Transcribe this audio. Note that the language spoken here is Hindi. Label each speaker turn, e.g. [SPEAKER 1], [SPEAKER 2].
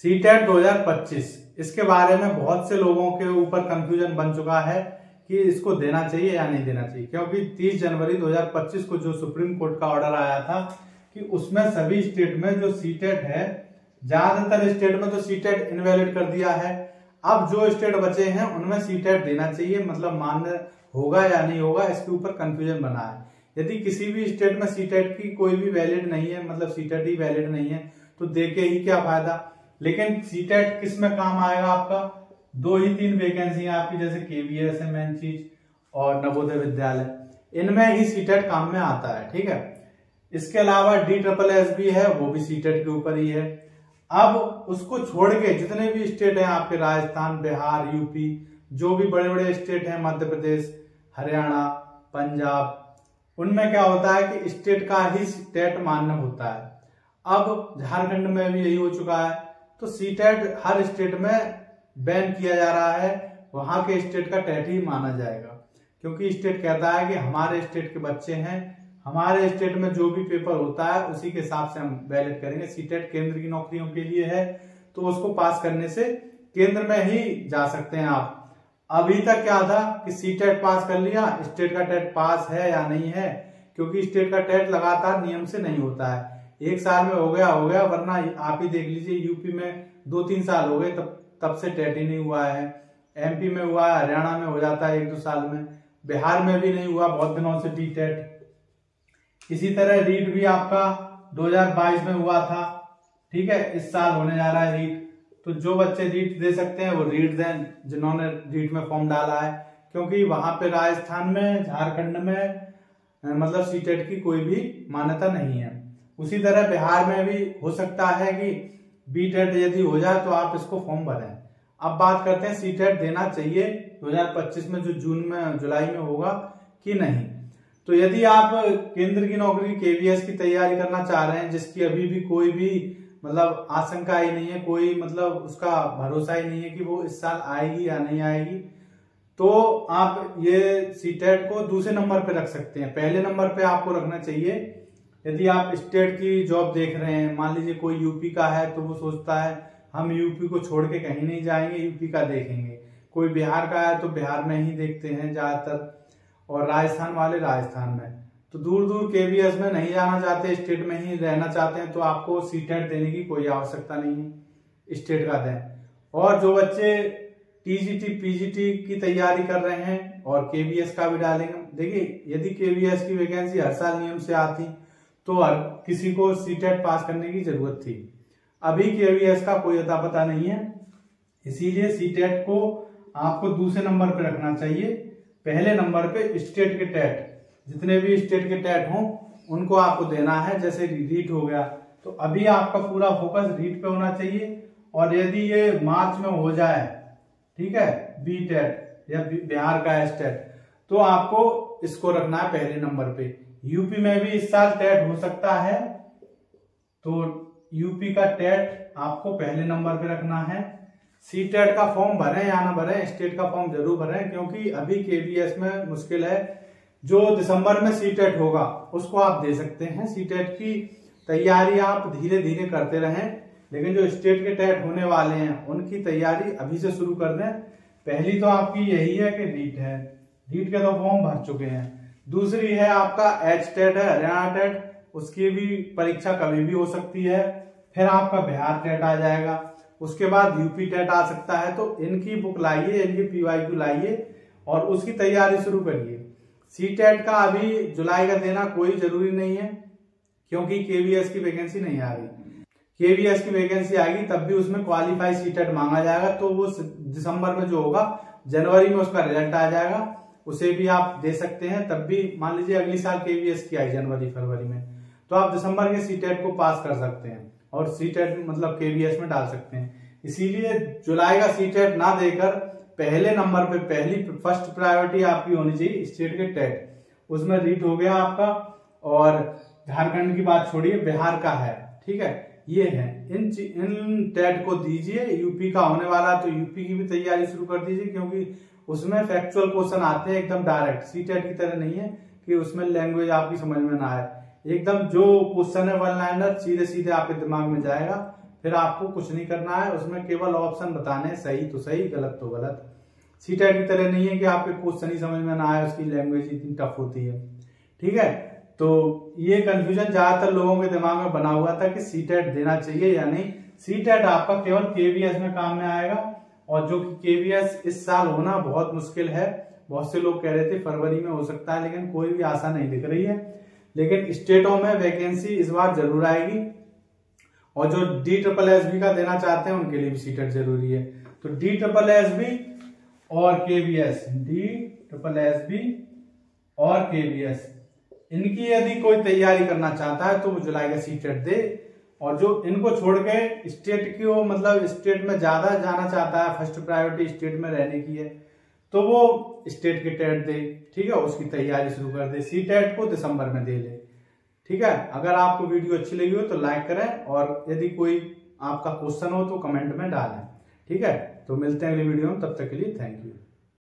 [SPEAKER 1] सीटेट 2025 इसके बारे में बहुत से लोगों के ऊपर कंफ्यूजन बन चुका है कि इसको देना चाहिए या नहीं देना चाहिए, क्योंकि 30 जनवरी 2025 को जो सुप्रीम कोर्ट का ऑर्डर आया था कि उसमें सभी स्टेट में जो सीटेट है, ज्यादातर स्टेट में तो सीटेट इनवैलिड कर दिया है। अब जो स्टेट बचे हैं उनमें सीटेट देना चाहिए, मतलब मान्य होगा या नहीं होगा, इसके ऊपर कंफ्यूजन बना है। यदि किसी भी स्टेट में सीटेट की कोई भी वैलिड नहीं है, मतलब सीटेट ही वैलिड नहीं है, तो देके ही क्या फायदा। लेकिन सीटेट किस में काम आएगा आपका, 2 ही 3 वैकेंसी आपकी, जैसे केवीएस है मेन चीज और नवोदय विद्यालय, इनमें ही सीटेट काम में आता है। ठीक है, इसके अलावा DSSS भी है, वो भी सीटेट के ऊपर ही है। अब उसको छोड़ के जितने भी स्टेट हैं आपके, राजस्थान, बिहार, यूपी, जो भी बड़े बड़े स्टेट हैं, मध्य प्रदेश, हरियाणा, पंजाब, उनमें क्या होता है कि स्टेट का ही टेट मान्य होता है। अब झारखंड में भी यही हो चुका है, तो सीटेट हर स्टेट में बैन किया जा रहा है, वहां के स्टेट का टेट ही माना जाएगा, क्योंकि स्टेट कहता है कि हमारे स्टेट के बच्चे हैं, हमारे स्टेट में जो भी पेपर होता है उसी के हिसाब से हम वैलिड करेंगे। सीटेट केंद्र की नौकरियों के लिए है, तो उसको पास करने से केंद्र में ही जा सकते हैं आप। अभी तक क्या था कि सीटेट पास कर लिया, स्टेट का टेट पास है या नहीं है, क्योंकि स्टेट का टेट लगातार नियम से नहीं होता है। 1 साल में हो गया, वरना आप ही देख लीजिए, यूपी में 2-3 साल हो गए, तब से टेट ही नहीं हुआ है। MP में हुआ है, हरियाणा में हो जाता है 1-2 साल में, बिहार में भी नहीं हुआ बहुत दिनों से टेट। इसी तरह रीट भी आपका 2022 में हुआ था। ठीक है, इस साल होने जा रहा है रीट, तो जो बच्चे रीट दे सकते हैं वो रीट दें, जिन्होंने रीट में फॉर्म डाला है, क्योंकि वहां पे राजस्थान में, झारखंड में मतलब सीटेट की कोई भी मान्यता नहीं है। उसी तरह बिहार में भी हो सकता है कि बीटेट यदि हो जाए तो आप इसको फॉर्म भरें। अब बात करते हैं सीटेट देना चाहिए 2025 में, जो जून में जुलाई में होगा कि नहीं। तो यदि आप केंद्र की नौकरी KVS की तैयारी करना चाह रहे हैं, जिसकी अभी भी कोई भी मतलब आशंका ही नहीं है, कोई मतलब उसका भरोसा ही नहीं है कि वो इस साल आएगी या नहीं आएगी, तो आप ये सीटेट को दूसरे नंबर पे रख सकते हैं। पहले नंबर पे आपको रखना चाहिए यदि आप स्टेट की जॉब देख रहे हैं। मान लीजिए कोई यूपी का है, तो वो सोचता है हम यूपी को छोड़ के कहीं नहीं जाएंगे, यूपी का देखेंगे। कोई बिहार का है तो बिहार में ही देखते हैं ज्यादातर, और राजस्थान वाले राजस्थान में। तो दूर दूर KVS में नहीं जाना चाहते, स्टेट में ही रहना चाहते हैं, तो आपको सीटेट देने की कोई आवश्यकता नहीं है, स्टेट का दें। और जो बच्चे TGT PGT की तैयारी कर रहे हैं और KVS का भी डालेंगे, देखिए यदि KVS की वैकेंसी हर साल नियम से आती तो हर किसी को सीटेट पास करने की जरूरत थी। अभी KVS का कोई अता पता नहीं है, इसीलिए सीटेट को आपको दूसरे नंबर पे रखना चाहिए। पहले नंबर पे स्टेट के टेट, जितने भी स्टेट के टेट हों उनको आपको देना है। जैसे रीट हो गया, तो अभी आपका पूरा फोकस रीट पे होना चाहिए। और यदि ये मार्च में हो जाए, ठीक है, बीटेट या बिहार का स्टेट, तो आपको इसको रखना है पहले नंबर पे। यूपी में भी इस साल टेट हो सकता है, तो यूपी का टेट आपको पहले नंबर पे रखना है। सीटेट का फॉर्म भरें या ना भरें, स्टेट का फॉर्म जरूर भरें, क्योंकि अभी KVS में मुश्किल है। जो दिसंबर में सीटेट होगा उसको आप दे सकते हैं। सीटेट की तैयारी आप धीरे धीरे करते रहें, लेकिन जो स्टेट के टेट होने वाले हैं उनकी तैयारी अभी से शुरू कर दें। पहली तो आपकी यही है कि रीट है, रीट के तो फॉर्म भर चुके हैं। दूसरी है आपका HTET है, हरियाणा टेट, उसकी भी परीक्षा कभी भी हो सकती है। फिर आपका बिहार टेट आ जाएगा, उसके बाद यूपी टेट आ सकता है। तो इनकी बुक लाइए, इनकी PYQ लाइए और उसकी तैयारी शुरू करिए। सीटेट का अभी जुलाई का देना कोई जरूरी नहीं है, क्योंकि KVS की वैकेंसी नहीं आ रही। KVS की वैकेंसी आएगी तब भी उसमें क्वालिफाई सीटेट मांगा जाएगा, तो वो दिसंबर में जो होगा, जनवरी में उसका रिजल्ट आ जाएगा, उसे भी आप दे सकते हैं। तब भी मान लीजिए अगली साल KVS की आई जनवरी फरवरी में, तो आप दिसंबर के सीटेट को पास कर सकते हैं और सीटेट मतलब KVS में डाल सकते हैं। इसीलिए जुलाई का सीटेट ना देकर पहले नंबर पे, पहली फर्स्ट प्रायोरिटी आपकी होनी चाहिए स्टेट के टेट। उसमें रीट हो गया आपका, और झारखंड की बात छोड़िए, बिहार का है, ठीक है, ये है। इन टेट को दीजिए। यूपी का होने वाला, तो यूपी की भी तैयारी शुरू कर दीजिए, क्योंकि उसमें फैक्चुअल क्वेश्चन आते हैं एकदम डायरेक्ट। सीटेट की तरह नहीं है कि उसमें लैंग्वेज आपकी समझ में ना आए, एकदम जो क्वेश्चन है वन लाइनर सीधे सीधे आपके दिमाग में जाएगा। फिर आपको कुछ नहीं करना है, उसमें केवल ऑप्शन बताने, सही तो सही, गलत तो गलत। सीटेट की तरह नहीं है कि आपके क्वेश्चन ही समझ में ना आए, उसकी लैंग्वेज इतनी टफ होती है। ठीक है, तो ये कंफ्यूजन ज्यादातर लोगों के दिमाग में बना हुआ था कि सीटेट देना चाहिए या नहीं। सीटेट आपका केवल केवीएस में काम में आएगा, और जो कि केवीएस इस साल होना बहुत मुश्किल है। बहुत से लोग कह रहे थे फरवरी में हो सकता है, लेकिन कोई भी आशा नहीं दिख रही है। लेकिन स्टेटों में वैकेंसी इस बार जरूर आएगी, और जो DSSB का देना चाहते हैं उनके लिए भी सीटेट जरूरी है। तो DSSB और केवीएस, DSSB और केवीएस, इनकी यदि कोई तैयारी करना चाहता है तो वो जुलाई का सीटेट दे। और जो इनको छोड़ के स्टेट की वो मतलब स्टेट में ज्यादा जाना चाहता है, फर्स्ट प्रायोरिटी स्टेट में रहने की है, तो वो स्टेट के टेट दे। ठीक है, उसकी तैयारी शुरू कर दे, सीटेट को दिसंबर में दे ले। ठीक है, अगर आपको वीडियो अच्छी लगी हो तो लाइक करें, और यदि कोई आपका क्वेश्चन हो तो कमेंट में डालें। ठीक है, तो मिलते हैं अगली वीडियो में, तब तक के लिए थैंक यू।